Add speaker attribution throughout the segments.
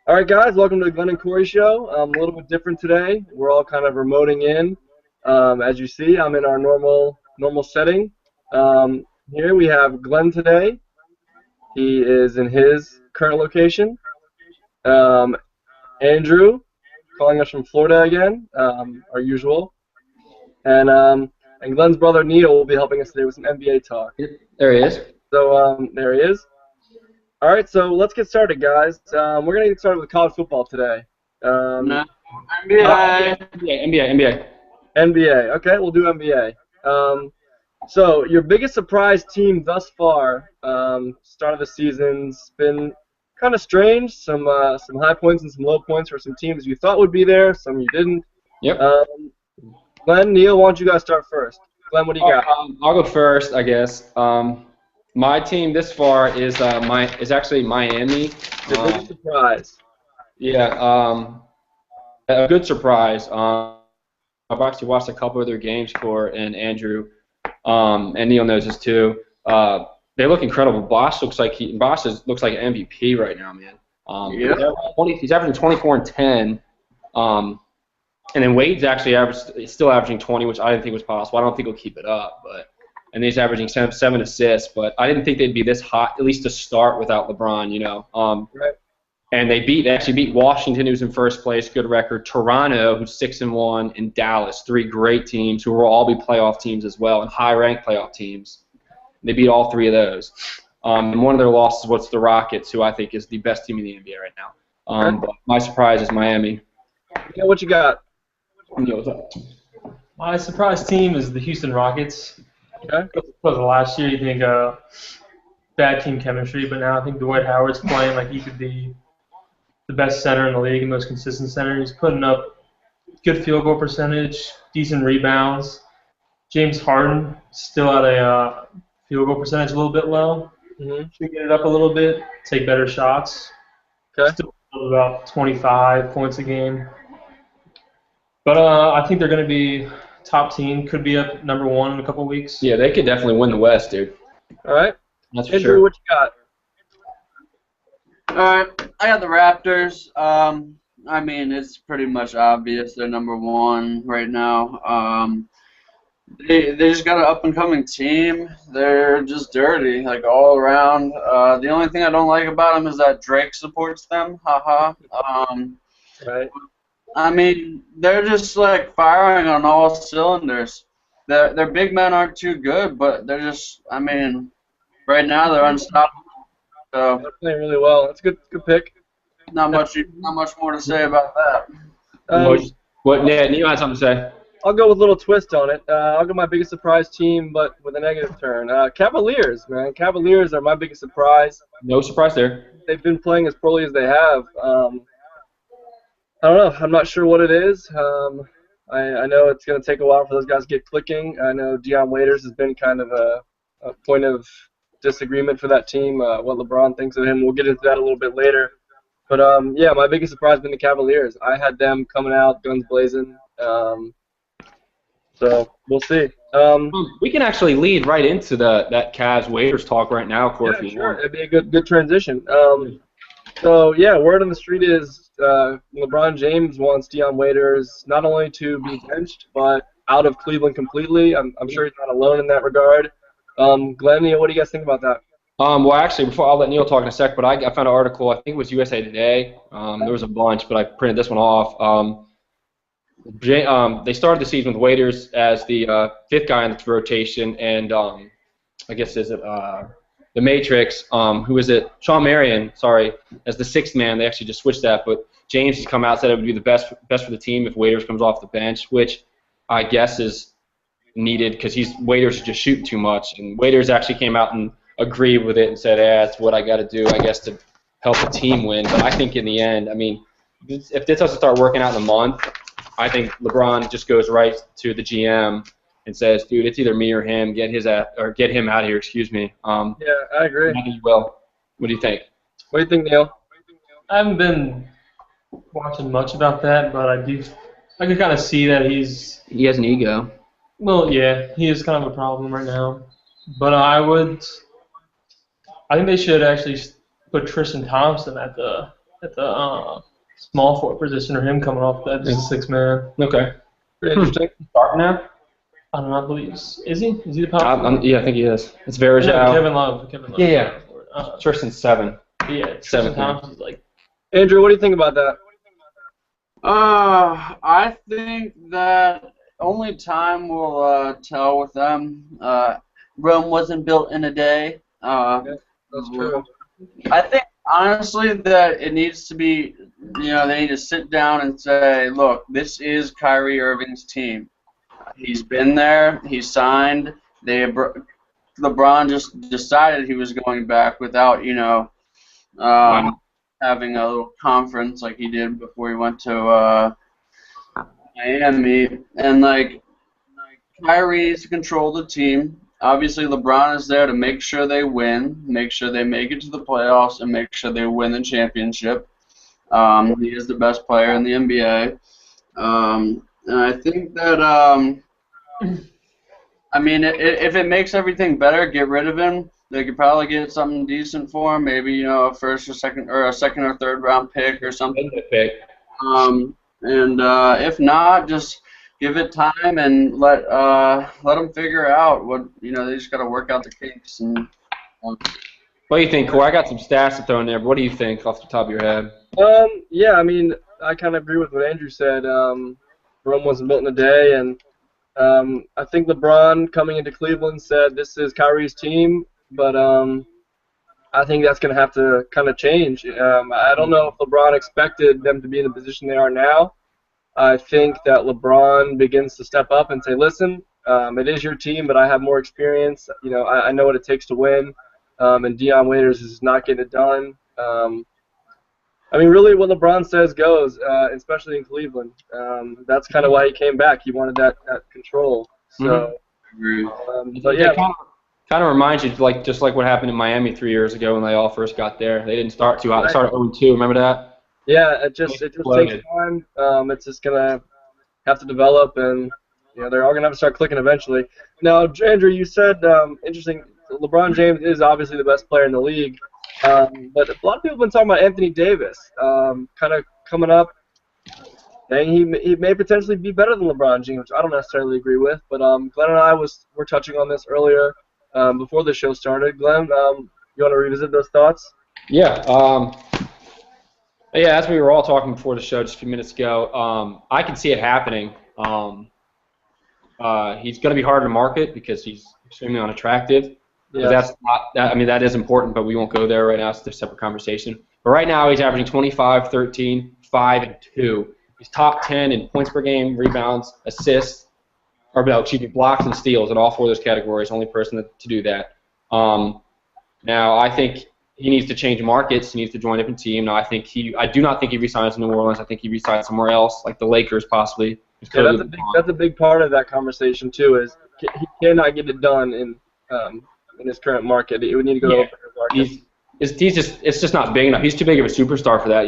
Speaker 1: All right, guys, welcome to the Glen and Corey Show. A little bit different today. We're all kind of remoting in. As you see, I'm in our normal setting. Here we have Glenn today. He is in his current location. Um, Andrew, calling us from Florida again, our usual. And um, and Glenn's brother Neil will be helping us today with some NBA talk.
Speaker 2: There he is.
Speaker 1: So there he is. All right, so let's get started, guys. We're gonna get started with college football today.
Speaker 3: No,
Speaker 2: NBA,
Speaker 3: NBA.
Speaker 2: NBA.
Speaker 1: NBA. Okay, we'll do NBA. So your biggest surprise team thus far, start of the season's been kind of strange. Some high points and some low points for some teams you thought would be there, some you didn't.
Speaker 2: Yep.
Speaker 1: Glenn, Neil, why don't you guys start first? Glenn, what do you got?
Speaker 2: I'll go first, I guess. My team this far is actually Miami.
Speaker 1: Your biggest surprise.
Speaker 2: Yeah. A good surprise. I've actually watched a couple of their games, and Andrew, and Neil knows this too. They look incredible. Bosch looks like an MVP right now, man.
Speaker 1: Yeah.
Speaker 2: He's averaging 24 and 10. And then Wade's actually still averaging 20, which I didn't think was possible. I don't think he'll keep it up, and he's averaging seven assists. But I didn't think they'd be this hot, at least to start, without LeBron.
Speaker 1: Right.
Speaker 2: And they actually beat Washington, who's in first place, good record. Toronto, who's 6-1, and Dallas, three great teams who will all be playoff teams as well, and high-ranked playoff teams. They beat all three of those. And one of their losses was the Rockets, who I think is the best team in the NBA right now. But my surprise is Miami.
Speaker 1: Yeah, what you got?
Speaker 4: My surprise team is the Houston Rockets.
Speaker 1: Okay.
Speaker 4: Because of last year, you think bad team chemistry, but now I think Dwight Howard's playing like he could be the best center in the league and most consistent center. He's putting up good field goal percentage, decent rebounds. James Harden still at a field goal percentage a little bit low.
Speaker 1: Mm-hmm.
Speaker 4: Should get it up a little bit, take better shots.
Speaker 1: Okay.
Speaker 4: Still about 25 points a game. But I think they're going to be top team. Could be up number one in a couple weeks.
Speaker 2: Yeah, they could definitely win the West, dude.
Speaker 1: All right.
Speaker 2: That's for
Speaker 1: Andrew,
Speaker 2: sure.
Speaker 1: what you got?
Speaker 3: All right, I got the Raptors. I mean, it's pretty much obvious they're number one right now. They just got an up-and-coming team. They're just dirty, like, all around. The only thing I don't like about them is that Drake supports them. Haha.
Speaker 1: Right.
Speaker 3: I mean, they're just, like, firing on all cylinders. Their big men aren't too good, but they're just, I mean, right now they're unstoppable. So
Speaker 1: They're playing really well. That's a good pick.
Speaker 3: not much more to say about that.
Speaker 2: Neil had something to say.
Speaker 1: I'll go with a little twist on it. I'll go my biggest surprise team, but with a negative turn. Cavaliers, man. Cavaliers are my biggest surprise.
Speaker 2: No surprise there.
Speaker 1: They've been playing as poorly as they have. I don't know. I'm not sure what it is. I know it's going to take a while for those guys to get clicking. I know Dion Waiters has been kind of a point of disagreement for that team, what LeBron thinks of him. We'll get into that a little bit later. But, yeah, my biggest surprise has been the Cavaliers. I had them coming out, guns blazing. So we'll see.
Speaker 2: We can actually lead right into that Cavs Waiters talk right now, Corey.
Speaker 1: Yeah, sure. It'd be a good transition. So, yeah, word on the street is LeBron James wants Dion Waiters not only to be benched, but out of Cleveland completely. I'm sure he's not alone in that regard. Glenn, what do you guys think about that?
Speaker 2: Well, actually, before I'll let Neil talk in a sec, but I found an article, I think it was USA Today. There was a bunch, but I printed this one off. They started the season with Waiters as the fifth guy in the rotation, and I guess is it the Matrix? Who is it? Sean Marion, sorry, as the sixth man. They actually just switched that, but James has come out and said it would be the best for the team if Waiters comes off the bench, which I guess is needed because Waiters is just shooting too much, and Waiters actually came out and agreed with it and said, "That's what I got to do, I guess, to help the team win." But I think in the end, I mean, if this doesn't start working out in a month, I think LeBron just goes right to the GM and says, "Dude, it's either me or him. Get him out of here." Excuse me.
Speaker 1: Yeah, I agree.
Speaker 2: I think he will. What do you think?
Speaker 1: What do you think, Neil?
Speaker 4: I haven't been watching much about that, but I can kind of see that
Speaker 2: He has an ego.
Speaker 4: well, yeah, he is kind of a problem right now. But I think they should actually put Tristan Thompson at the at the small forward position, or him coming off that, just a 6-man.
Speaker 2: Okay.
Speaker 1: Pretty interesting.
Speaker 2: Starting now?
Speaker 4: I don't know. I believe is he? Is he the power forward?
Speaker 2: Yeah, I think he is. It's
Speaker 4: No,
Speaker 2: Verajao.
Speaker 4: Kevin Love.
Speaker 2: Yeah. Tristan's 7.
Speaker 4: Yeah, Tristan
Speaker 2: 7th man.
Speaker 4: Thompson's like.
Speaker 1: Andrew, what do you think about that?
Speaker 3: I think that only time will tell with them. Rome wasn't built in a day.
Speaker 1: That's true.
Speaker 3: I think honestly that it needs to be, they need to sit down and say, look, this is Kyrie Irving's team. He's been there. He signed. LeBron just decided he was going back without, having a little conference like he did before he went to Miami. And Kyrie's control the team. Obviously, LeBron is there to make sure they win, make sure they make it to the playoffs, and make sure they win the championship. He is the best player in the NBA. And I think that, if it makes everything better, get rid of him. They could probably get something decent for him, maybe a first or second or third round pick or something. If not, just give it time and let them figure out what they just got to work out the kinks. And
Speaker 2: what do you think, Corey? I got some stats to throw in there, but what do you think off the top of your head?
Speaker 1: Yeah, I kind of agree with what Andrew said. Rome wasn't built in a day, and I think LeBron coming into Cleveland said this is Kyrie's team, but I think that's going to have to kind of change. I don't know if LeBron expected them to be in the position they are now. I think that LeBron begins to step up and say, listen, it is your team, but I have more experience. I know what it takes to win, and Deion Waiters is not getting it done. Really what LeBron says goes, especially in Cleveland. That's kind of why he came back. He wanted that control. So, but yeah.
Speaker 2: Kind of reminds you, just like what happened in Miami 3 years ago when they all first got there. They didn't start too hot. They started 0-2. Remember that?
Speaker 1: Yeah, it just takes time. It's just gonna have to develop, and they're all gonna have to start clicking eventually. Now, Andrew, you said interesting. LeBron James is obviously the best player in the league, but a lot of people have been talking about Anthony Davis, kind of coming up, saying he may potentially be better than LeBron James, which I don't necessarily agree with. But Glenn and I were touching on this earlier before the show started. Glenn, you want to revisit those thoughts?
Speaker 2: Yeah. As we were all talking before the show just a few minutes ago, I can see it happening. He's going to be hard to market because he's extremely unattractive.
Speaker 1: Yes.
Speaker 2: That is important, but we won't go there right now. It's a separate conversation. But right now he's averaging 25, 13, 5, and 2. He's top 10 in points per game, rebounds, assists, blocks and steals in all 4 of those categories. Only person to do that. Now I think he needs to change markets. He needs to join a different team. Now I do not think he resigns in New Orleans. I think he resigns somewhere else, like the Lakers possibly.
Speaker 1: Yeah, that's a big part of that conversation too. Is he cannot get it done in his current market. He would need to go to a bigger market.
Speaker 2: It's just not big enough. He's too big of a superstar for that.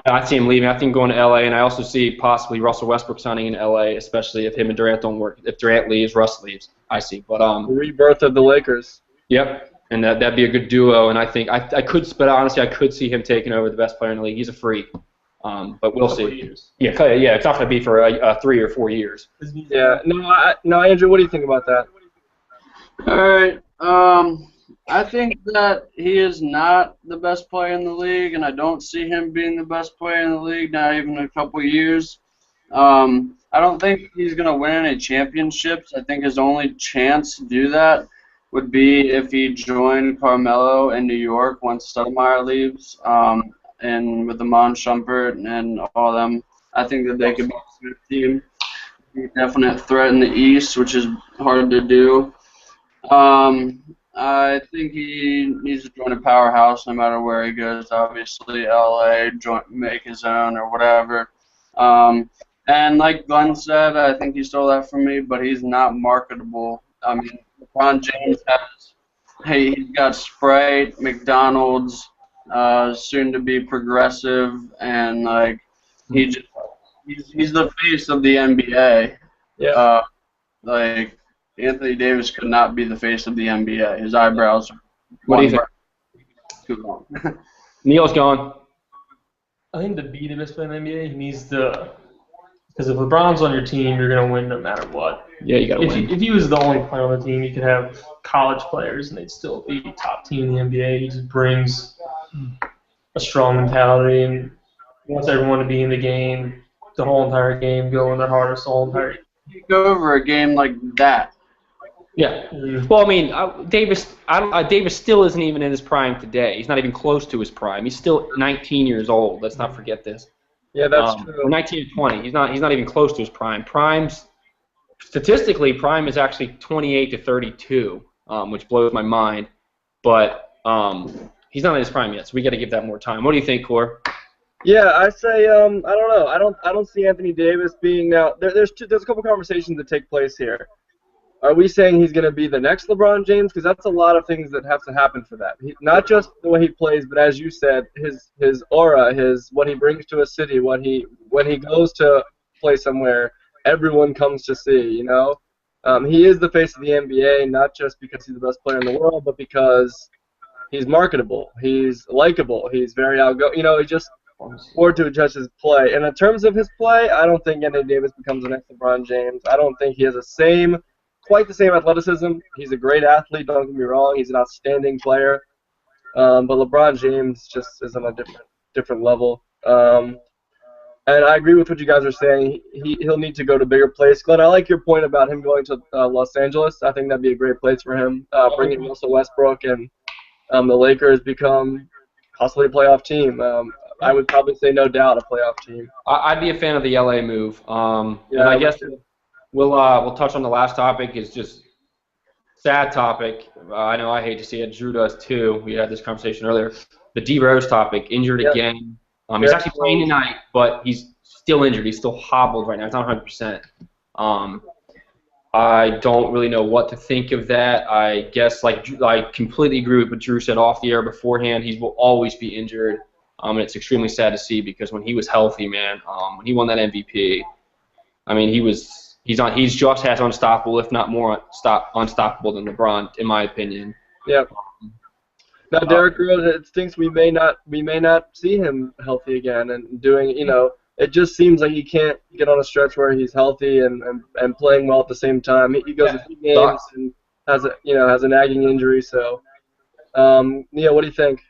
Speaker 2: I see him leaving. I think going to LA, and I also see possibly Russell Westbrook signing in LA, especially if him and Durant don't work. If Durant leaves, Russ leaves. I see. But
Speaker 1: the rebirth of the Lakers.
Speaker 2: Yep. And that'd be a good duo, and I think I could see him taking over the best player in the league. He's a freak, but we'll see. Yeah, it's not going to be for 3 or 4 years.
Speaker 1: Yeah, no, Andrew, what do you think about that?
Speaker 3: All right, I think that he is not the best player in the league, and I don't see him being the best player in the league, not even in a couple years. I don't think he's going to win any championships. I think his only chance to do that would be if he joined Carmelo in New York once Stoudemire leaves, and with Amon Shumpert and all them. I think that they could be a good team. Be a definite threat in the East, which is hard to do. I think he needs to join a powerhouse no matter where he goes. Obviously, LA, make his own or whatever. And like Glenn said, I think he stole that from me, but he's not marketable. LeBron James he's got Sprite, McDonald's, soon to be Progressive, and he's the face of the NBA.
Speaker 1: Yeah.
Speaker 3: Anthony Davis could not be the face of the NBA. His eyebrows.
Speaker 2: What do you think?
Speaker 3: Too long.
Speaker 2: Neil's gone.
Speaker 4: I think to be the best player in the NBA, he needs to. Because if LeBron's on your team, you're gonna win no matter what.
Speaker 2: Yeah, you got to win.
Speaker 4: If he was the only player on the team, you could have college players and they'd still be top team in the NBA. He just brings a strong mentality and wants everyone to be in the game, the whole entire game, going their hardest the whole entire game.
Speaker 3: Take over a game like that.
Speaker 2: Yeah. Well, I mean, Davis still isn't even in his prime today. He's not even close to his prime. He's still 19 years old. Let's not forget this.
Speaker 1: Yeah, that's true.
Speaker 2: Or 19 to 20. He's not even close to his prime. Statistically, prime is actually 28 to 32, which blows my mind. But he's not in his prime yet, so we got to give that more time. What do you think, Core?
Speaker 1: Yeah, I say I don't know. I don't see Anthony Davis being now. There's a couple conversations that take place here. Are we saying he's going to be the next LeBron James? Because that's a lot of things that have to happen for that. Not just the way he plays, but as you said, his aura, what he brings to a city, when he goes to play somewhere, everyone comes to see. You know, he is the face of the NBA, not just because he's the best player in the world, but because he's marketable, he's likable, he's very outgoing. You know, he just forward to adjust his play. And in terms of his play, I don't think Anthony Davis becomes the next LeBron James. I don't think he has quite the same athleticism. He's a great athlete, don't get me wrong. He's an outstanding player. But LeBron James just is on a different level. And I agree with what you guys are saying. He'll need to go to bigger place. Glenn, I like your point about him going to Los Angeles. I think that'd be a great place for him. Bringing Russell Westbrook and the Lakers become possibly a playoff team. I would probably say no doubt a playoff team.
Speaker 2: I'd be a fan of the LA move.
Speaker 1: Yeah,
Speaker 2: and I guess we'll touch on the last topic. Is just sad topic. I know I hate to see it. Drew does too. We had this conversation earlier. The DRose topic, injured again. He's actually playing tonight, but he's still injured. He's still hobbled right now. It's not 100%. I don't really know what to think of that. I guess I completely agree with what Drew said off the air beforehand. He will always be injured. And it's extremely sad to see because when he was healthy, man, when he won that MVP, I mean, he's just as unstoppable, if not more unstoppable than LeBron, in my opinion.
Speaker 1: Yep. Now, Derrick Rose, it stinks we may not see him healthy again and doing, you know, it just seems like he can't get on a stretch where he's healthy and playing well at the same time. He goes a few games and has a nagging injury. So, Neil, what do you think?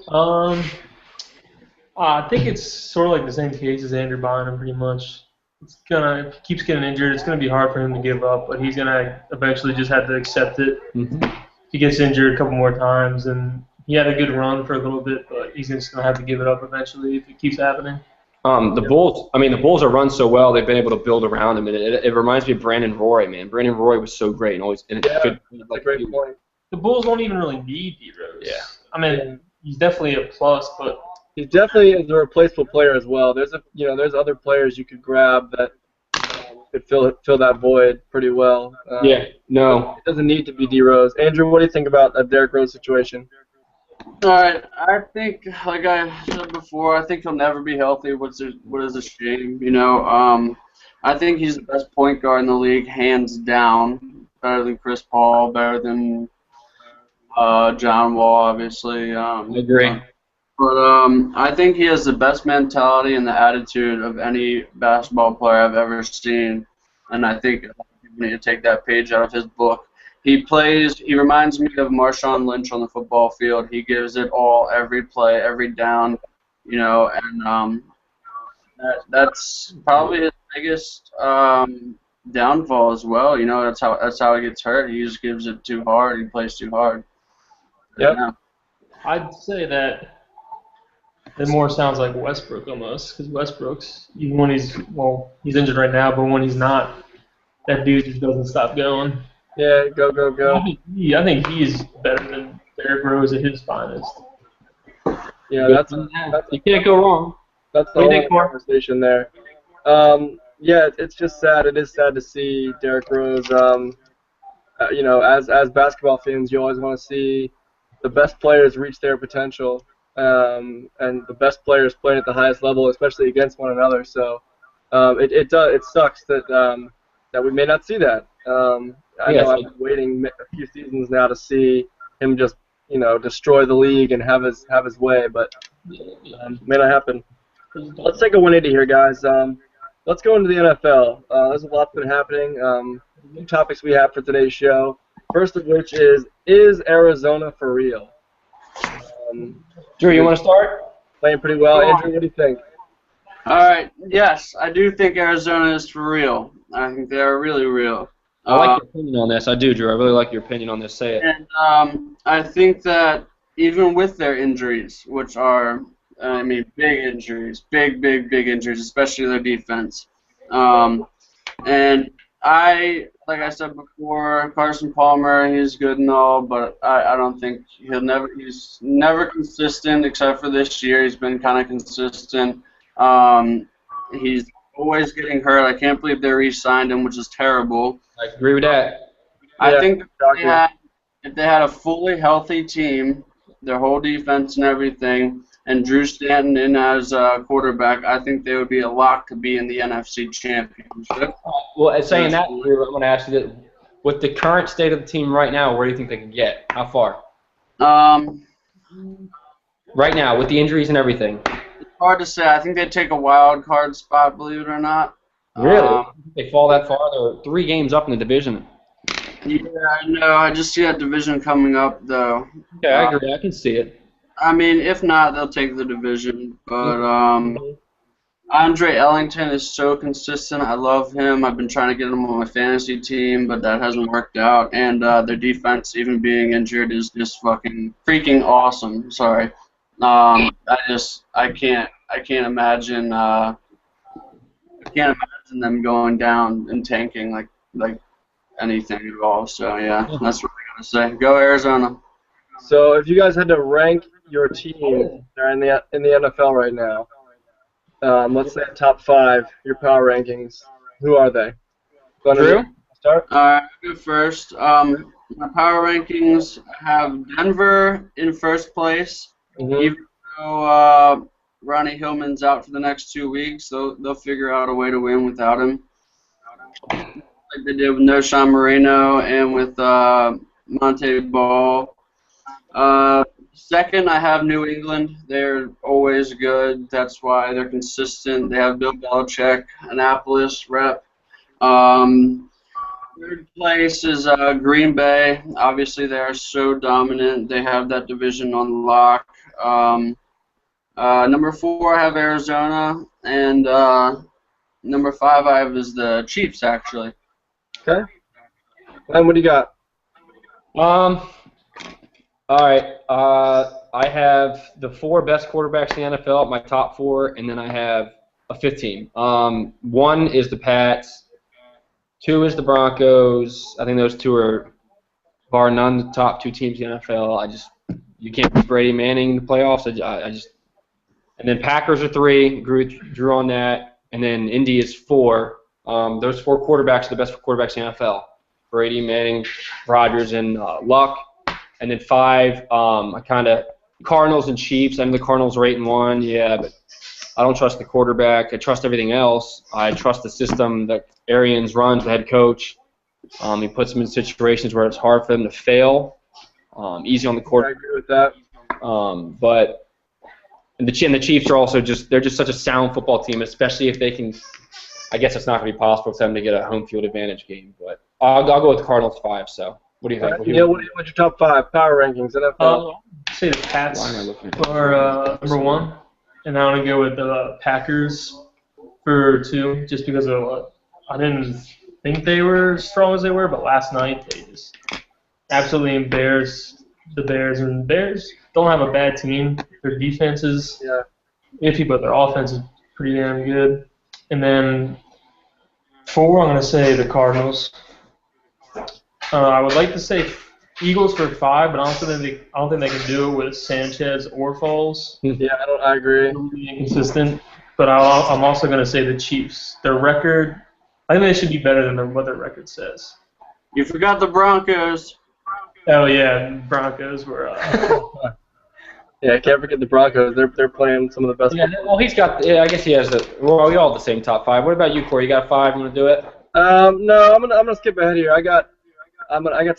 Speaker 4: I think it's sort of like the same case as Andrew Bynum, pretty much. If he keeps getting injured, it's gonna be hard for him to give up, but he's gonna eventually just have to accept it.
Speaker 2: Mm-hmm.
Speaker 4: He gets injured a couple more times, and he had a good run for a little bit, but he's just gonna have to give it up eventually if it keeps happening.
Speaker 2: The Bulls are run so well; they've been able to build around him, and it reminds me of Brandon Roy, man. Brandon Roy was so great, and always
Speaker 1: that's a great point.
Speaker 4: The Bulls don't even really need DRose.
Speaker 2: Yeah,
Speaker 4: I mean, he's definitely a plus, but
Speaker 1: he definitely is a replaceable player as well. There's other players you could grab that could fill that void pretty well.
Speaker 2: It
Speaker 1: doesn't need to be DRose. Andrew, what do you think about that Derrick Rose situation?
Speaker 3: All right, I think, like I said before, I think he'll never be healthy, what is a shame, you know. I think he's the best point guard in the league, hands down. Better than Chris Paul, better than John Wall, obviously.
Speaker 2: I agree.
Speaker 3: But I think he has the best mentality and the attitude of any basketball player I've ever seen, and I think we need to take that page out of his book. He reminds me of Marshawn Lynch on the football field. He gives it all, every play, every down, you know, and that's probably his biggest downfall as well. You know, that's how he gets hurt. He just gives it too hard. He plays too hard.
Speaker 1: Yep.
Speaker 3: Yeah.
Speaker 4: I'd say that it more sounds like Westbrook almost, because Westbrook's, even when he's injured right now, but when he's not, that dude just doesn't stop going.
Speaker 1: Yeah, go.
Speaker 4: I think he's better than Derrick Rose at his finest.
Speaker 1: Yeah,
Speaker 2: you can't go wrong.
Speaker 1: That's the whole conversation there. It's just sad. It is sad to see Derrick Rose. You know, as basketball fans, you always want to see the best players reach their potential, and the best players playing at the highest level, especially against one another. So it sucks that we may not see that. I know I've been waiting a few seasons now to see him just destroy the league and have his way, but may not happen. Let's take a 180 here, guys. Let's go into the NFL. There's a lot been happening. Two topics we have for today's show. First of which is Arizona for real?
Speaker 2: Drew, you want to start?
Speaker 1: Playing pretty well. Andrew, what do you think?
Speaker 3: All right. Yes, I do think Arizona is for real. I think they are really real.
Speaker 2: I like your opinion on this. I do, Drew. I really like your opinion on this. Say it.
Speaker 3: And I think that even with their injuries, which are, big injuries, big injuries, especially their defense. And like I said before, Carson Palmer, he's good and all, but I don't think he's never consistent except for this year. He's been kind of consistent. He's always getting hurt. I can't believe they re-signed him, which is terrible.
Speaker 2: I agree with that.
Speaker 3: I think if they had a fully healthy team, their whole defense and everything, and Drew Stanton in as a quarterback, I think they would be a lock to be in the NFC Championship.
Speaker 2: Well, saying that, Drew, I'm going to ask you that. With the current state of the team right now, where do you think they can get? How far? Right now, with the injuries and everything.
Speaker 3: It's hard to say. I think they'd take a wild card spot, believe it or not.
Speaker 2: Really? They fall that far? They're 3 games up in the division.
Speaker 3: Yeah, no, I just see that division coming up, though.
Speaker 2: Yeah, I agree. I can see it.
Speaker 3: If not, they'll take the division. But Andre Ellington is so consistent. I love him. I've been trying to get him on my fantasy team, but that hasn't worked out. And their defense, even being injured, is just fucking freaking awesome. Sorry. I can't imagine. I can't imagine them going down and tanking like anything at all. So yeah, that's what I gotta say. Go Arizona.
Speaker 1: So if you guys had to rank your team that are in the NFL right now, let's say top 5, your power rankings, who are they?
Speaker 2: Drew?
Speaker 3: Start. I'll go first. My power rankings have Denver in first place. Even though Ronnie Hillman's out for the next 2 weeks, they'll figure out a way to win without him. Like they did with No Sean Moreno and with Monte Ball. Second, I have New England. They're always good. That's why they're consistent. They have Bill Belichick, Annapolis rep. Third place is Green Bay. Obviously, they are so dominant. They have that division on lock. Number 4, I have Arizona. And number 5, I have is the Chiefs, actually.
Speaker 1: Okay. And what do you got?
Speaker 2: All right. I have the 4 best quarterbacks in the NFL, my top 4, and then I have a 5th team. 1 is the Pats. 2 is the Broncos. I think those 2 are, bar none, the top 2 teams in the NFL. You can't beat Brady Manning in the playoffs. And then Packers are 3. Drew on that. And then Indy is 4. Those 4 quarterbacks are the best quarterbacks in the NFL. Brady, Manning, Rodgers, and Luck. And then 5, Cardinals and Chiefs. I mean, the Cardinals are 8-1, yeah, but I don't trust the quarterback. I trust everything else. I trust the system that Arians runs, the head coach. He puts them in situations where it's hard for them to fail. Easy on the court.
Speaker 1: I agree with that.
Speaker 2: But the Chiefs are also they're just such a sound football team, especially if they can. I guess it's not going to be possible for them to get a home field advantage game, but I'll go with the Cardinals 5. So. What do you think?
Speaker 1: Neil, what's your top 5 power rankings? NFL?
Speaker 4: Say the Pats are number 1, and I want to go with the Packers for 2, just because of I didn't think they were as strong as they were, but last night they just absolutely embarrassed the Bears. And Bears don't have a bad team. Their defense is iffy, but their offense is pretty damn good. And then 4, I'm going to say the Cardinals. I would like to say Eagles for 5, but I don't think they can do it with Sanchez or Foles.
Speaker 1: Yeah, I agree.
Speaker 4: Inconsistent. But I'm also going to say the Chiefs. Their record, I think they should be better than what their record says.
Speaker 3: You forgot the Broncos.
Speaker 4: Oh yeah, Broncos were.
Speaker 1: Yeah, can't forget the Broncos. They're playing some of the best.
Speaker 2: Yeah, well, he's got. Yeah, I guess he has the. Well, we all have the same top 5. What about you, Corey? You got 5? You want to do it?
Speaker 1: No, I'm gonna skip ahead here. I got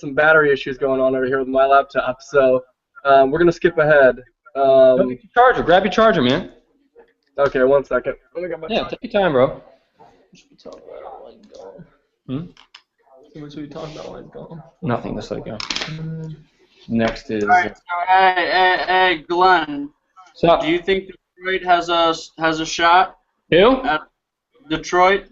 Speaker 1: some battery issues going on over here with my laptop, so We're gonna skip ahead.
Speaker 2: Go get your charger. Grab your charger, man.
Speaker 1: Okay, 1 second. Let me get my
Speaker 2: Yeah,
Speaker 1: charger.
Speaker 2: take your time, bro.
Speaker 4: What should we talk about while he's gone?
Speaker 2: Hmm?
Speaker 4: What should we talk about while he's gone?
Speaker 2: Nothing. Let's let it go. Next is.
Speaker 3: All right, so hey, Glenn,
Speaker 2: So,
Speaker 3: do you think Detroit has a shot
Speaker 2: who?
Speaker 3: at Detroit?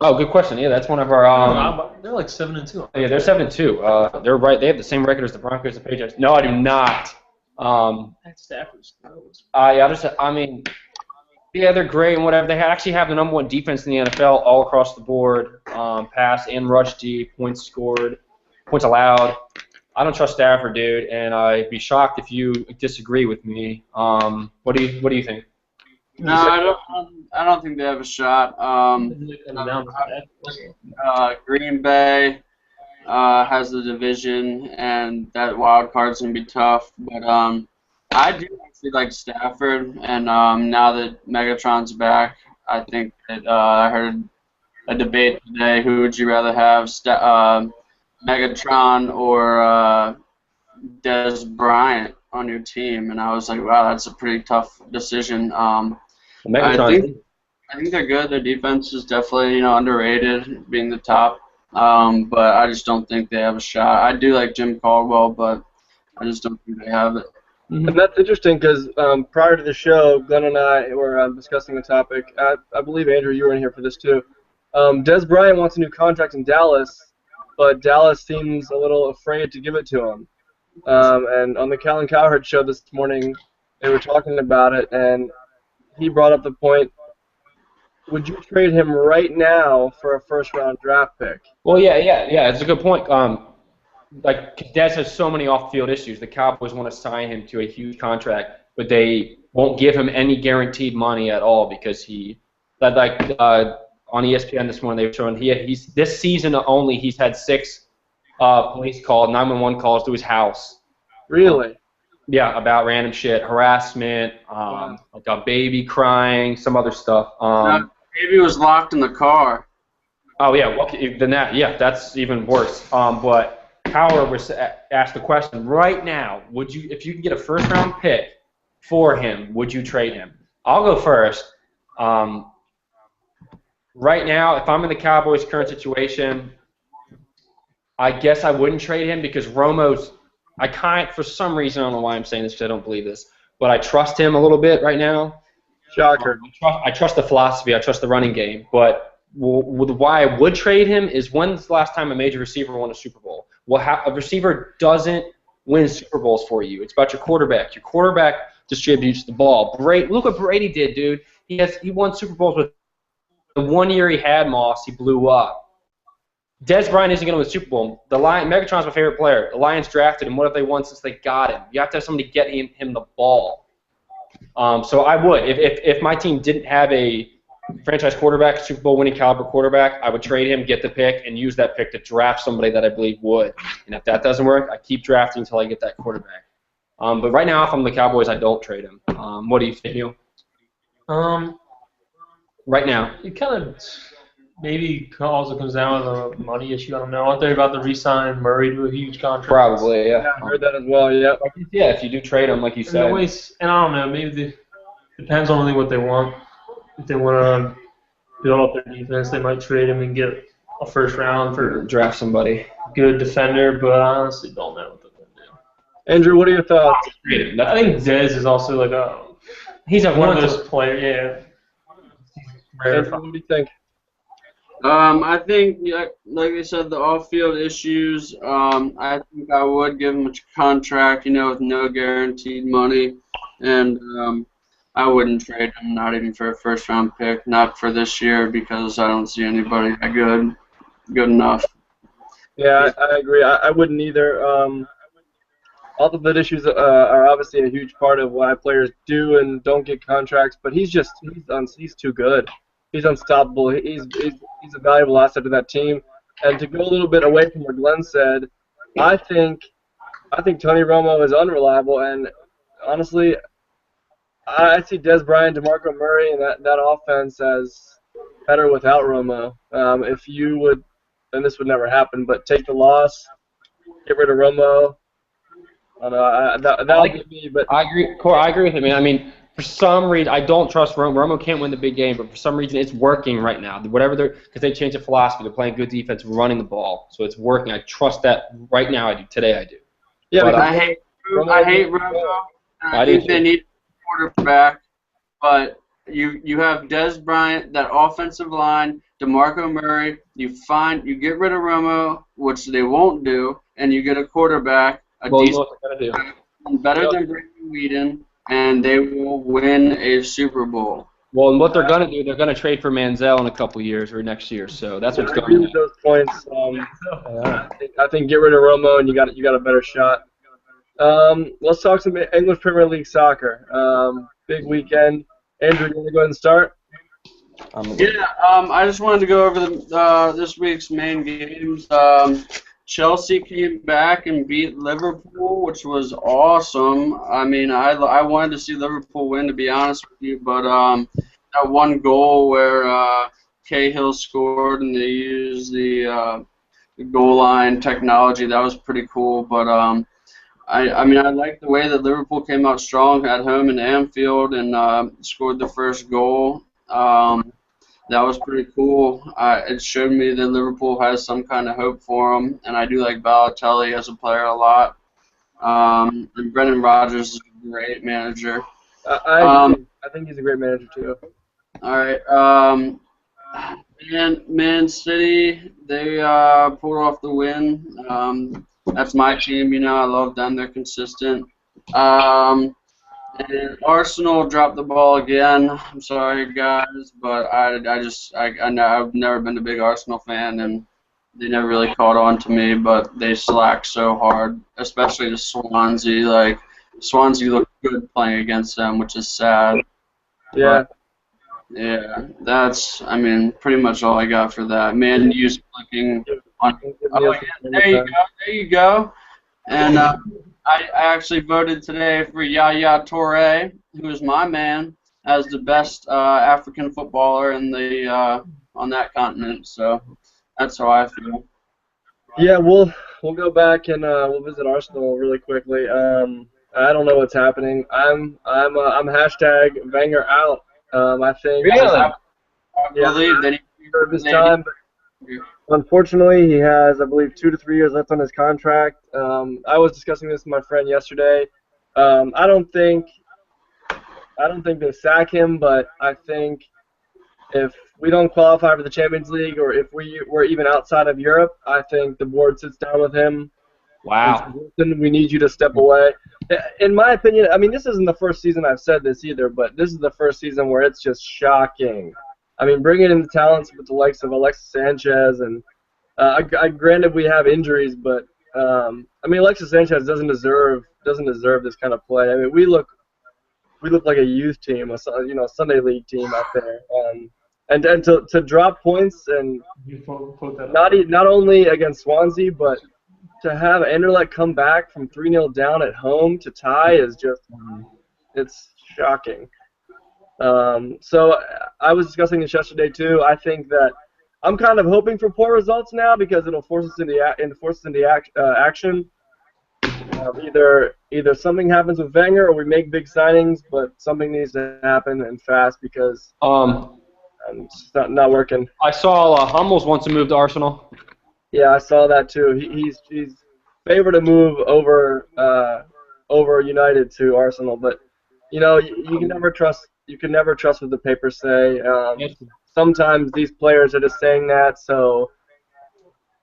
Speaker 2: Oh, good question. Yeah, that's one of our.
Speaker 4: They're like 7-2.
Speaker 2: Yeah, they're 7-2. They're right. They have the same record as the Broncos and Patriots. No, I do not.
Speaker 4: That's Stafford's.
Speaker 2: I mean, yeah, they're great and whatever. They actually have the number one defense in the NFL all across the board. Pass and rush D, points scored, points allowed. I don't trust Stafford, dude, and I'd be shocked if you disagree with me. What do you think?
Speaker 3: No, I don't think they have a shot. Green Bay has the division, and that wild card's gonna be tough. But I do actually like Stafford, and now that Megatron's back, I think that I heard a debate today. Who would you rather have, Megatron or Dez Bryant on your team? And I was like, wow, that's a pretty tough decision. I think they're good. Their defense is definitely, underrated, being the top. But I just don't think they have a shot. I do like Jim Caldwell, but I just don't think they have it.
Speaker 1: And that's interesting because prior to the show, Glenn and I were discussing the topic. I believe, Andrew, you were in here for this too. Dez Bryant wants a new contract in Dallas, but Dallas seems a little afraid to give it to him. And on the Callan Cowherd show this morning, they were talking about it, and he brought up the point, would you trade him right now for a first-round draft pick?
Speaker 2: Well, yeah, it's a good point. Like, Dez has so many off-field issues. The Cowboys want to sign him to a huge contract, but they won't give him any guaranteed money at all because on ESPN this morning they were showing he's this season only he's had 6 police calls, 911 calls to his house.
Speaker 1: Really?
Speaker 2: Yeah, about random shit, harassment, like a baby crying, some other stuff.
Speaker 3: Maybe he was locked in the car.
Speaker 2: Oh yeah, well, then that's even worse. But Howard was asked the question right now: would you, if you could get a first-round pick for him, would you trade him? I'll go first. Right now, if I'm in the Cowboys' current situation, I guess I wouldn't trade him because Romo's. For some reason, I don't know why I'm saying this because I don't believe this, but I trust him a little bit right now.
Speaker 1: Shocker.
Speaker 2: I trust the philosophy. I trust the running game. But why I would trade him is when's the last time a major receiver won a Super Bowl? Well, a receiver doesn't win Super Bowls for you. It's about your quarterback. Your quarterback distributes the ball. Look what Brady did, dude. He won Super Bowls with the 1 year he had Moss. He blew up. Dez Bryant isn't going to win a Super Bowl. Megatron's my favorite player. The Lions drafted him. What have they won since they got him? You have to have somebody get him the ball. So I would. If my team didn't have a franchise quarterback, Super Bowl winning caliber quarterback, I would trade him, get the pick, and use that pick to draft somebody that I believe would. And if that doesn't work, I keep drafting until I get that quarterback. But right now, if I'm the Cowboys, I don't trade him. What do you think, Neil? Right now.
Speaker 4: It kind of maybe also comes down to a money issue. I don't know. Aren't they about to re-sign Murray to a huge contract?
Speaker 2: Probably, yeah.
Speaker 1: Yeah, I heard that as well, yeah.
Speaker 2: Yeah, if you do trade him, like you said.
Speaker 4: And I don't know, maybe depends on really what they want. If they want to build up their defense, they might trade him and get a first round for
Speaker 2: draft somebody.
Speaker 4: Good defender, but I honestly don't know what they're going to do.
Speaker 1: Andrew, what are your thoughts?
Speaker 4: I think Dez is also like he's one of those players, yeah.
Speaker 1: Andrew, what do you think?
Speaker 3: I think, like I said, the off-field issues, I think I would give him a contract, with no guaranteed money, and I wouldn't trade him, not even for a first-round pick, not for this year, because I don't see anybody that good enough.
Speaker 1: Yeah, I agree. I wouldn't either. All of the issues are obviously a huge part of why players do and don't get contracts, but he's too good. He's unstoppable. He's a valuable asset to that team. And to go a little bit away from what Glenn said, I think Tony Romo is unreliable. And honestly, I see Dez Bryant, DeMarco Murray, and that offense as better without Romo. If you would, and this would never happen, but take the loss, get rid of Romo, I don't know. That'll be me, but
Speaker 2: I agree, Cor. I agree with him, man. I mean, for some reason, I don't trust Romo. Romo can't win the big game, but for some reason, it's working right now. Whatever because they changed the philosophy. They're playing good defense, running the ball, so it's working. I trust that right now. I do. Today, I do.
Speaker 1: yeah,
Speaker 2: But,
Speaker 1: because
Speaker 3: I hate Romo. I
Speaker 2: do
Speaker 3: think they
Speaker 2: too.
Speaker 3: need a quarterback, but you have Dez Bryant, that offensive line, DeMarco Murray. You get rid of Romo, which they won't do, and you get a quarterback, a
Speaker 2: Well, you know
Speaker 3: decent,
Speaker 2: what they're gonna do.
Speaker 3: better than Brandon Weeden, and they will win a Super Bowl.
Speaker 2: Well, and what they're gonna do, they're gonna trade for Manziel in a couple years or next year. So that's what's
Speaker 1: I
Speaker 2: going
Speaker 1: agree
Speaker 2: on.
Speaker 1: with those points.
Speaker 2: Yeah.
Speaker 1: I think get rid of Romo and you got a better shot. Let's talk some English Premier League soccer. Big weekend. Andrew, you want to go ahead and start?
Speaker 3: Yeah, I just wanted to go over this week's main games. Chelsea came back and beat Liverpool, which was awesome. I mean, I wanted to see Liverpool win, to be honest with you, but that one goal where Cahill scored and they used the goal line technology, that was pretty cool. But I mean, I like the way that Liverpool came out strong at home in Anfield and scored the first goal. That was pretty cool. It showed me that Liverpool has some kind of hope for them, and I do like Balotelli as a player a lot. And Brendan Rodgers is a great manager.
Speaker 1: I agree. I think he's a great manager too.
Speaker 3: All right. Man City, they pulled off the win. That's my team. I love them. They're consistent. And Arsenal dropped the ball again. I'm sorry, guys, but I've never been a big Arsenal fan, and they never really caught on to me. But they slacked so hard, especially to Swansea. Like Swansea looked good playing against them, which is sad.
Speaker 1: Yeah.
Speaker 3: But, yeah, that's pretty much all I got for that. Man U's clicking on. Oh, yeah, there you go. And I actually voted today for Yaya Toure, who is my man, as the best African footballer in the on that continent. So that's how I feel.
Speaker 1: Yeah, we'll go back and we'll visit Arsenal really quickly. I don't know what's happening. I'm hashtag Wenger out. I think
Speaker 2: Really?
Speaker 3: I believe that
Speaker 1: this time. Unfortunately, he has, I believe, 2 to 3 years left on his contract. I was discussing this with my friend yesterday. I don't think they sack him, but I think if we don't qualify for the Champions League or if we're even outside of Europe, I think the board sits down with him.
Speaker 2: Wow.
Speaker 1: And says, listen, we need you to step away. In my opinion, I mean, this isn't the first season I've said this either, but this is the first season where it's just shocking. I mean, bringing in the talents with the likes of Alexis Sanchez and granted we have injuries, but I mean Alexis Sanchez doesn't deserve this kind of play. I mean we look like a youth team, a Sunday league team out there, and to drop points and not only against Swansea, but to have Anderlecht come back from 3-0 down at home to tie is just it's shocking. So I was discussing this yesterday too. I think that I'm kind of hoping for poor results now because it'll force us into action. Either something happens with Wenger or we make big signings, but something needs to happen and fast because it's not working.
Speaker 2: I saw Hummels wants to move to Arsenal.
Speaker 1: Yeah, I saw that too. He's favored to move over United to Arsenal, but you can never trust. You can never trust what the papers say. Sometimes these players are just saying that, so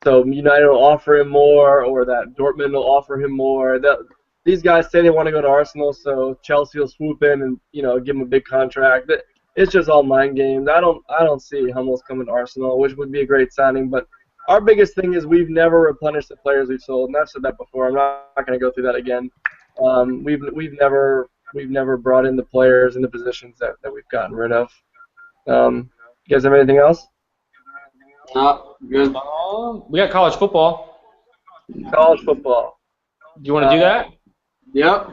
Speaker 1: United will offer him more, or that Dortmund will offer him more. These guys say they want to go to Arsenal, so Chelsea will swoop in and give him a big contract. It's just all mind games. I don't see Hummels coming to Arsenal, which would be a great signing. But our biggest thing is we've never replenished the players we've sold, and I've said that before. I'm not going to go through that again. We've never brought in the players in the positions that we've gotten rid of. You guys have anything else?
Speaker 3: No, good.
Speaker 2: We got college football.
Speaker 1: College football.
Speaker 2: Do you want to do that?
Speaker 3: Yep.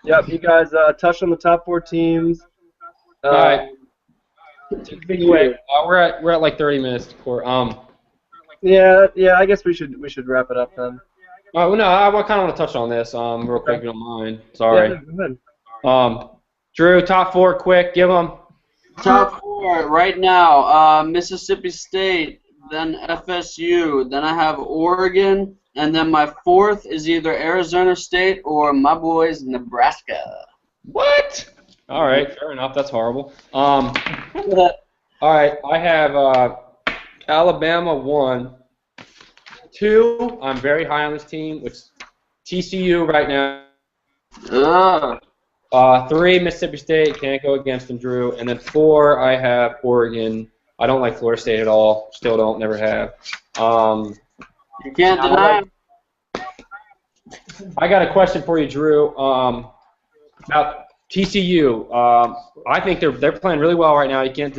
Speaker 1: Yep. You guys touched on the top 4 teams.
Speaker 2: All right. We're at like 30 minutes. Yeah.
Speaker 1: Yeah. I guess we should wrap it up then.
Speaker 2: Oh no, I kind of want to touch on this real quick if you don't mind. Sorry.
Speaker 1: Yeah, go ahead.
Speaker 2: Drew, top 4, quick, give them.
Speaker 3: Top 4 right now, Mississippi State, then FSU, then I have Oregon, and then my 4th is either Arizona State or my boys Nebraska.
Speaker 2: What? All right, fair enough. That's horrible. All right, I have Alabama 1. 2, I'm very high on this team, which is TCU right now. 3, Mississippi State, can't go against them, Drew. And then 4, I have Oregon. I don't like Florida State at all. Still don't, never have.
Speaker 3: You can't deny them.
Speaker 2: I got a question for you, Drew. About TCU. I think they're playing really well right now. You can't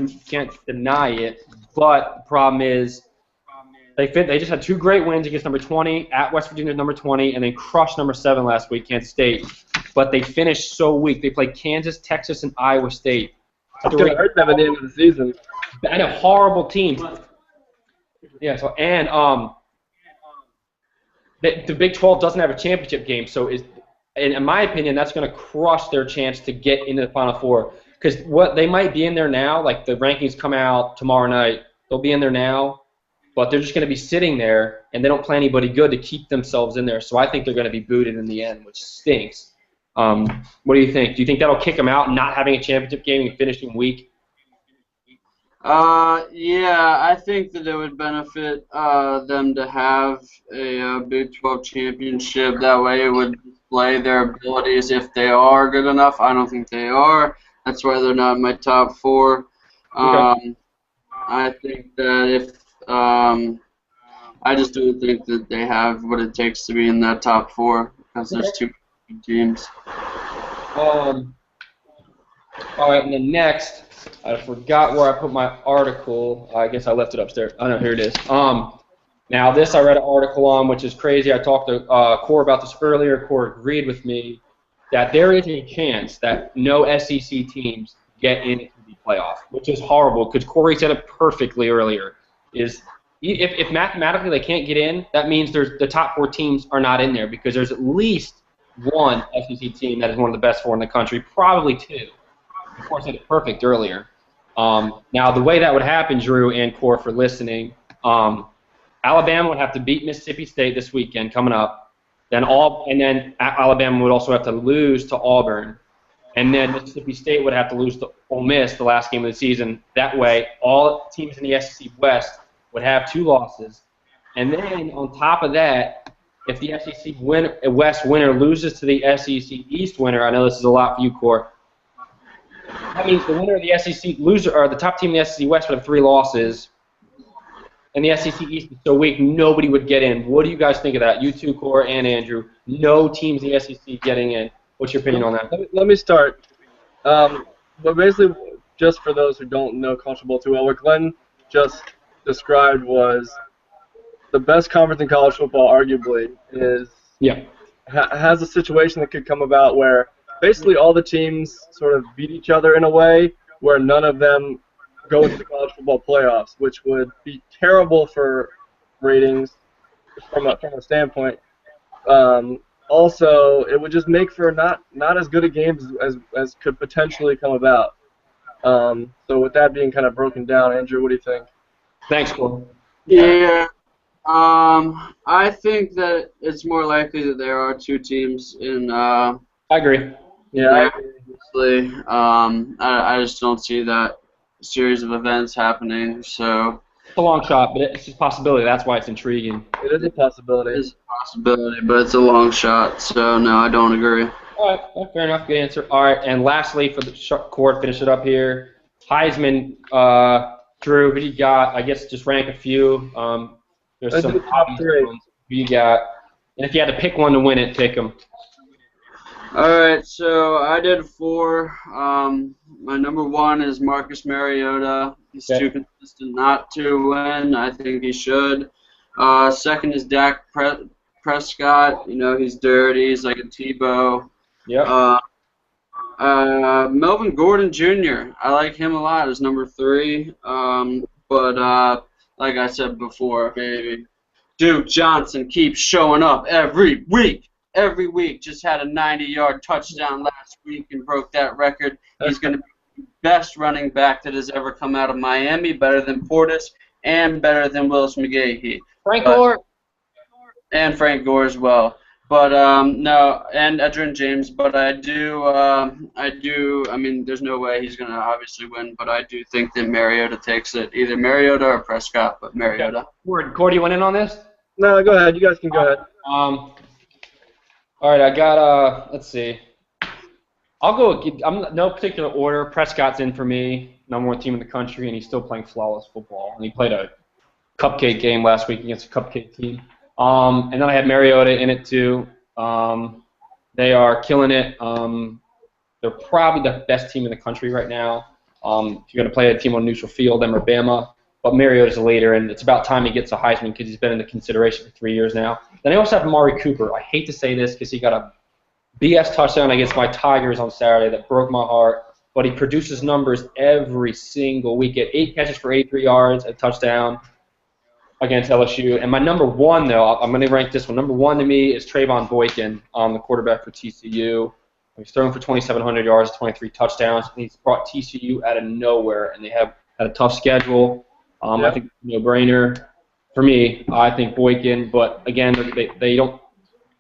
Speaker 2: deny it. But the problem is they just had 2 great wins against number 20 at West Virginia, number 20, and then crushed number 7 last week, Kansas State. But they finished so weak. They played Kansas, Texas, and Iowa State.
Speaker 1: It's going to hurt them at the end of the season.
Speaker 2: And a horrible team. Yeah. So the Big 12 doesn't have a championship game, so in my opinion, that's going to crush their chance to get into the Final Four. Because what they might be in there now, like the rankings come out tomorrow night, they'll be in there now, but they're just going to be sitting there, and they don't play anybody good to keep themselves in there. So I think they're going to be booted in the end, which stinks. What do you think? Do you think that'll kick them out, not having a championship game and finishing weak?
Speaker 3: Yeah, I think that it would benefit them to have a Big 12 championship. That way it would display their abilities if they are good enough. I don't think they are. That's why they're not in my top 4.
Speaker 2: Okay.
Speaker 3: I think that if I just don't think that they have what it takes to be in that top 4 because there's 2 good teams.
Speaker 2: All right, and then next, I forgot where I put my article. I guess I left it upstairs. Oh, no, here it is. Now, this I read an article on, which is crazy. I talked to Core about this earlier. Core agreed with me that there is a chance that no SEC teams get into the playoff, which is horrible because Corey said it perfectly earlier. If mathematically they can't get in, that means the top 4 teams are not in there because there's at least one SEC team that is one of the best 4 in the country, probably 2. Of course, I said it perfect earlier. Now, the way that would happen, Drew and Core, for listening, Alabama would have to beat Mississippi State this weekend coming up. Then Alabama would also have to lose to Auburn. And then Mississippi State would have to lose to Ole Miss the last game of the season. That way, all teams in the SEC West would have 2 losses. And then on top of that, if the SEC West winner loses to the SEC East winner, I know this is a lot for you, Core. That means the winner of the SEC loser, or the top team in the SEC West would have 3 losses, and the SEC East is so weak nobody would get in. What do you guys think of that? You two, Core and Andrew. No teams in the SEC getting in. What's your opinion on that?
Speaker 1: Let me start. But basically, just for those who don't know college football too well, what Glenn just described was the best conference in college football, arguably, has a situation that could come about where basically all the teams sort of beat each other in a way where none of them go into the college football playoffs, which would be terrible for ratings from a standpoint. Also, it would just make for not as good a game as could potentially come about. So with that being kind of broken down, Andrew, what do you think?
Speaker 2: Thanks, Cole.
Speaker 3: Yeah. I think that it's more likely that there are 2 teams in.
Speaker 2: I agree.
Speaker 1: Yeah.
Speaker 3: Obviously, I just don't see that series of events happening. So
Speaker 2: It's a long shot, but it's a possibility. That's why it's intriguing.
Speaker 1: It is a possibility.
Speaker 3: it is a possibility, but it's a long shot. So no, I don't agree.
Speaker 2: All right, well, fair enough. Good answer. All right, and lastly, for the court, finish it up here. Heisman, Drew, who do you got? I guess just rank a few. There's
Speaker 1: Let's
Speaker 2: some
Speaker 1: do top 3.
Speaker 2: ones. Who you got? And if you had to pick one to win it, pick them.
Speaker 3: All right, so I did 4. My number 1 is Marcus Mariota. He's too consistent not to win. I think he should. Second is Dak Prescott. You know, he's dirty. He's like a Tebow.
Speaker 2: Yep.
Speaker 3: Melvin Gordon Jr. I like him a lot as number 3. But like I said before, maybe Duke Johnson keeps showing up every week. Every week. Just had a 90-yard touchdown last week and broke that record. He's going to be the best running back that has ever come out of Miami, better than Portis and better than Willis McGahee.
Speaker 2: Frank Gore.
Speaker 3: And Frank Gore as well. But no, and Edgerrin James. But I mean, there's no way he's gonna obviously win. But I do think that Mariota takes it, either Mariota or Prescott. But Mariota.
Speaker 2: Cordy, you went in on this?
Speaker 1: No, go ahead. You guys can go ahead.
Speaker 2: All right, I got let's see. I'll go. I'm no particular order. Prescott's in for me, #1 team in the country, and he's still playing flawless football. And he played a cupcake game last week against a cupcake team. And then I had Mariota in it too. They are killing it. They're probably the best team in the country right now. If you're going to play a team on neutral field, them or Bama. But Mariota's a leader, and it's about time he gets a Heisman because he's been in the consideration for 3 years now. Then I also have Amari Cooper. I hate to say this because he got a BS touchdown against my Tigers on Saturday that broke my heart. But he produces numbers every single week. At 8 catches for 83 yards, a touchdown against LSU. And my #1, though, I'm going to rank this one. #1 to me is Trayvon Boykin, the quarterback for TCU. He's throwing for 2,700 yards, 23 touchdowns, and he's brought TCU out of nowhere, and they have had a tough schedule. I think no-brainer for me. I think Boykin, but again, they don't.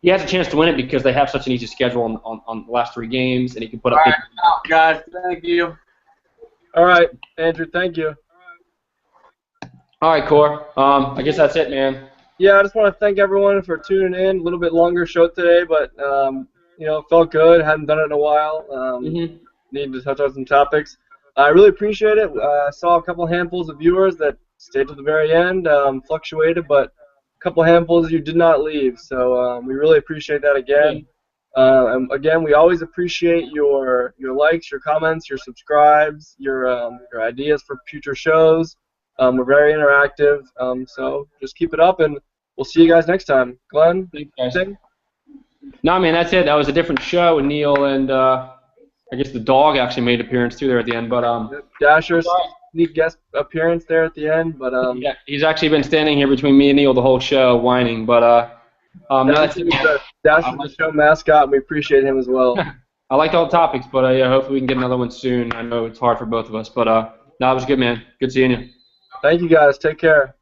Speaker 2: He has a chance to win it because they have such an easy schedule on the last 3 games, and he can put up.
Speaker 3: All right, guys, thank you.
Speaker 1: All right, Andrew, thank you.
Speaker 2: All right, Core. I guess that's it, man.
Speaker 1: Yeah, I just want to thank everyone for tuning in. A little bit longer show today, but felt good. Hadn't done it in a while. Needed to touch on some topics. I really appreciate it. I saw a couple handfuls of viewers that stayed to the very end, fluctuated, but a couple handfuls of you did not leave. So we really appreciate that again. And again, we always appreciate your likes, your comments, your subscribes, your ideas for future shows. We're very interactive, so just keep it up, and we'll see you guys next time. Glenn, anything?
Speaker 2: No, man, that's it. That was a different show, and Neil and I guess the dog actually made an appearance too there at the end. But
Speaker 1: Dasher's neat guest appearance there at the end, but
Speaker 2: yeah, he's actually been standing here between me and Neil the whole show, whining. But no, that's it.
Speaker 1: Dasher's the show mascot, and we appreciate him as well.
Speaker 2: I liked all the topics, but yeah, hopefully we can get another one soon. I know it's hard for both of us, but no, it was good, man. Good seeing you.
Speaker 1: Thank you guys. Take care.